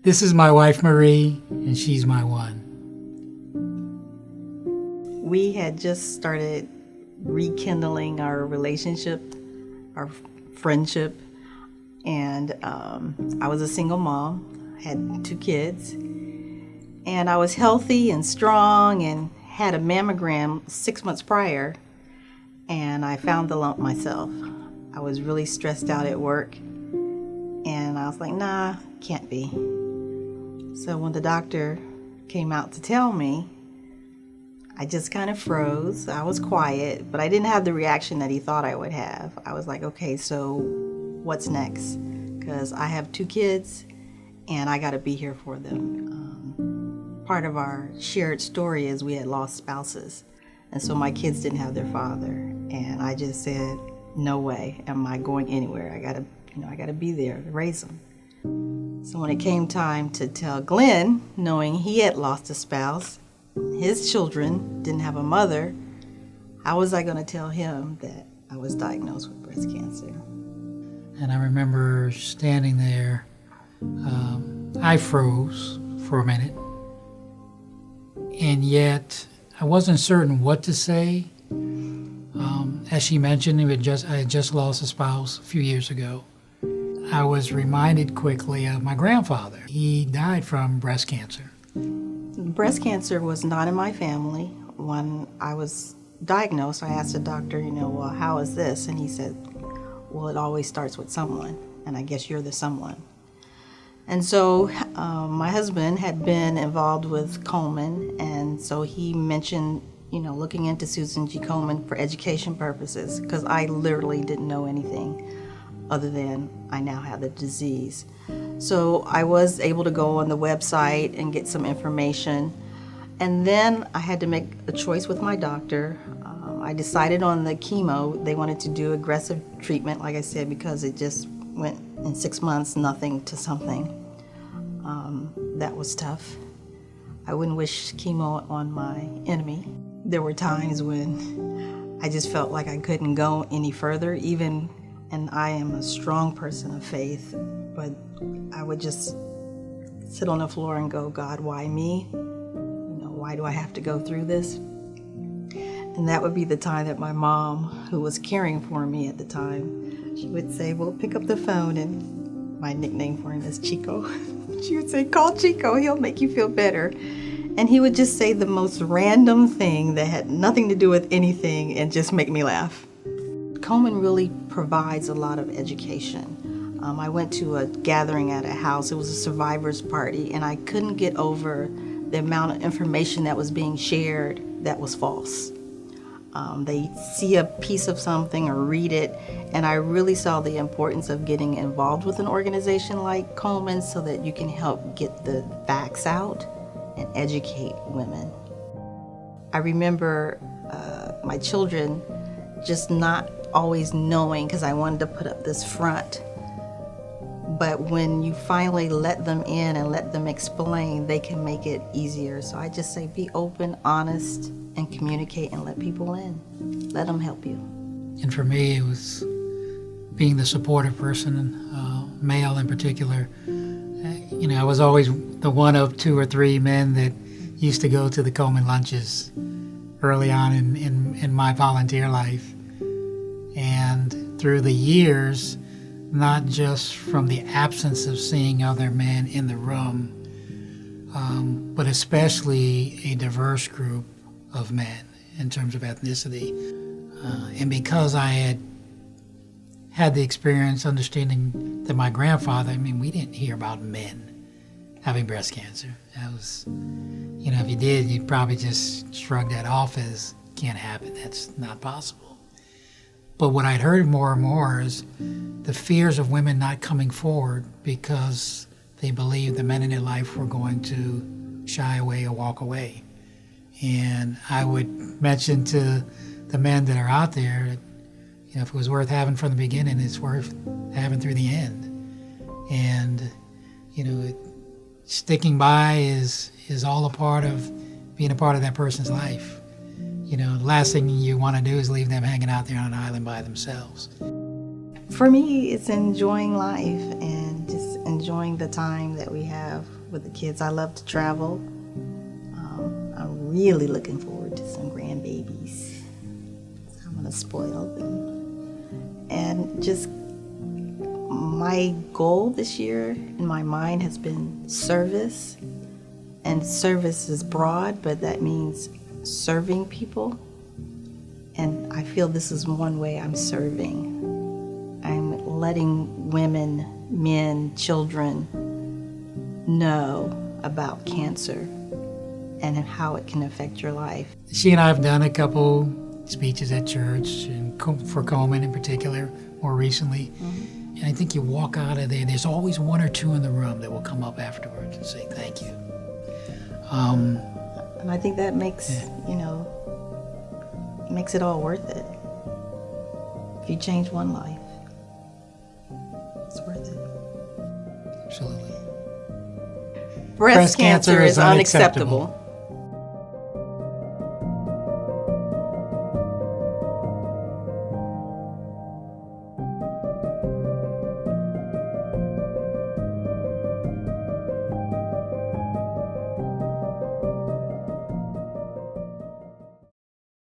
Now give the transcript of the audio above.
This is my wife, Marie, and she's my one. We had just started rekindling our relationship, our friendship, and I was a single mom, had 2 kids, and I was healthy and strong and had a mammogram 6 months prior, and I found the lump myself. I was really stressed out at work, and I was like, nah, can't be. So when the doctor came out to tell me, I just kind of froze. I was quiet, but I didn't have the reaction that he thought I would have. I was like, okay, so what's next? Because I have 2 kids, and I got to be here for them. Part of our shared story is we had lost spouses, and so my kids didn't have their father, and I just said, no way am I going anywhere. I got to be there to raise them. So when it came time to tell Glenn, knowing he had lost a spouse, his children didn't have a mother, how was I going to tell him that I was diagnosed with breast cancer? And I remember standing there, I froze for a minute, and yet I wasn't certain what to say. As she mentioned, I had just lost a spouse a few years ago. I was reminded quickly of my grandfather. He died from breast cancer. Breast cancer was not in my family. When I was diagnosed, I asked the doctor, well, how is this? And he said, well, it always starts with someone, and I guess you're the someone. And so my husband had been involved with Komen, and so he mentioned, looking into Susan G. Komen for education purposes, because I literally didn't know anything other than I now have the disease. So I was able to go on the website and get some information. And then I had to make a choice with my doctor. I decided on the chemo. They wanted to do aggressive treatment, like I said, because it just went in 6 months, nothing to something. That was tough. I wouldn't wish chemo on my enemy. There were times when I just felt like I couldn't go any further, and I am a strong person of faith, but I would just sit on the floor and go, God, why me? Why do I have to go through this? And that would be the time that my mom, who was caring for me at the time, she would say, well, pick up the phone, and my nickname for him is Chico. She would say, call Chico, he'll make you feel better. And he would just say the most random thing that had nothing to do with anything and just make me laugh. Komen really provides a lot of education. I went to a gathering at a house. It was a survivor's party, and I couldn't get over the amount of information that was being shared that was false. They see a piece of something or read it, and I really saw the importance of getting involved with an organization like Komen so that you can help get the facts out and educate women. I remember my children just not always knowing, because I wanted to put up this front. But when you finally let them in and let them explain, they can make it easier. So I just say be open, honest, and communicate and let people in. Let them help you. And for me, it was being the supportive person, male in particular. I was always the one of 2 or 3 men that used to go to the Komen lunches early on in my volunteer life. And through the years, not just from the absence of seeing other men in the room, but especially a diverse group of men in terms of ethnicity. And because I had the experience understanding that my grandfather, we didn't hear about men having breast cancer. That was, if you did, you'd probably just shrug that off as can't happen. That's not possible. But what I'd heard more and more is the fears of women not coming forward because they believed the men in their life were going to shy away or walk away. And I would mention to the men that are out there that, if it was worth having from the beginning, it's worth having through the end. And, sticking by is all a part of being a part of that person's life. The last thing you want to do is leave them hanging out there on an island by themselves. For me, it's enjoying life and just enjoying the time that we have with the kids. I love to travel. I'm really looking forward to some grandbabies. I'm going to spoil them. And just my goal this year in my mind has been service. And service is broad, but that means serving people. And I feel this is one way I'm serving. I'm letting women, men, children know about cancer and how it can affect your life. She and I have done a couple speeches at church, and for Komen in particular, more recently. Mm-hmm. And I think you walk out of there, there's always one or two in the room that will come up afterwards and say thank you. And I think that makes, makes it all worth it. If you change one life, it's worth it. Absolutely. Breast cancer is unacceptable.